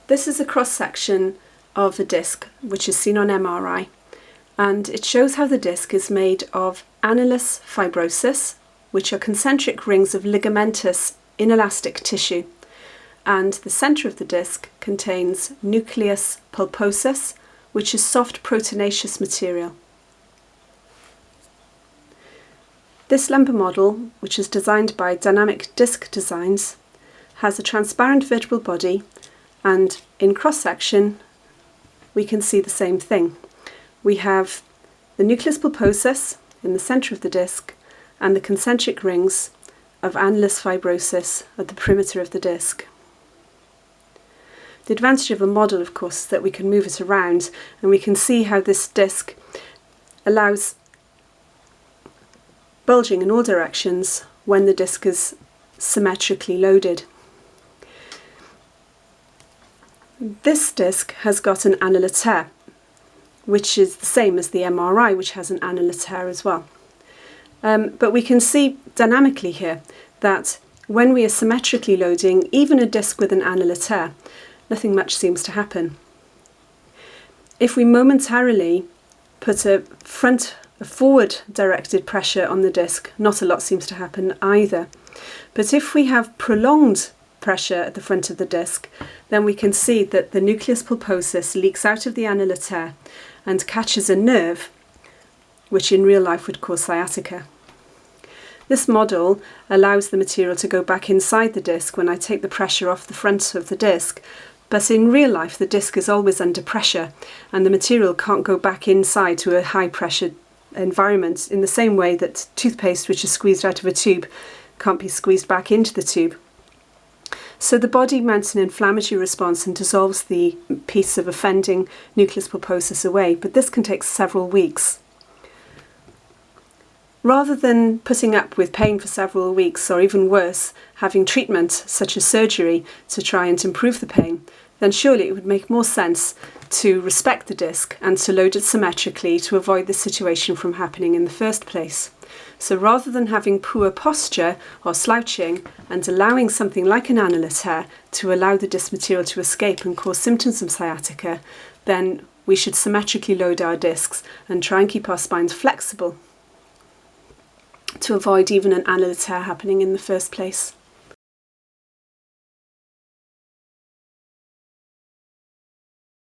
This is a cross-section of a disc which is seen on MRI, and it shows how the disc is made of annulus fibrosus, which are concentric rings of ligamentous inelastic tissue, and the centre of the disc contains nucleus pulposus, which is soft proteinaceous material. This lumbar model, which is designed by Dynamic Disc Designs, has a transparent vertebral body, and in cross-section we can see the same thing. We have the nucleus pulposus in the centre of the disc and the concentric rings of annulus fibrosus at the perimeter of the disc. The advantage of a model, of course, is that we can move it around and we can see how this disc allows bulging in all directions when the disc is symmetrically loaded. This disc has got an annular tear, which is the same as the MRI, which has an annular tear as well. But we can see dynamically here that when we are symmetrically loading even a disc with an annular tear, nothing much seems to happen. If we momentarily put a forward directed pressure on the disc, not a lot seems to happen either. But if we have prolonged pressure at the front of the disc, then we can see that the nucleus pulposus leaks out of the annular tear and catches a nerve, which in real life would cause sciatica. This model allows the material to go back inside the disc when I take the pressure off the front of the disc, but in real life the disc is always under pressure and the material can't go back inside to a high pressure environment in the same way that toothpaste, which is squeezed out of a tube, can't be squeezed back into the tube. So the body mounts an inflammatory response and dissolves the piece of offending nucleus pulposus away, but this can take several weeks. Rather than putting up with pain for several weeks, or even worse, having treatment such as surgery to try and improve the pain, then surely it would make more sense to respect the disc and to load it symmetrically to avoid this situation from happening in the first place. So rather than having poor posture or slouching and allowing something like an annular tear to allow the disc material to escape and cause symptoms of sciatica, then we should symmetrically load our discs and try and keep our spines flexible to avoid even an annular tear happening in the first place.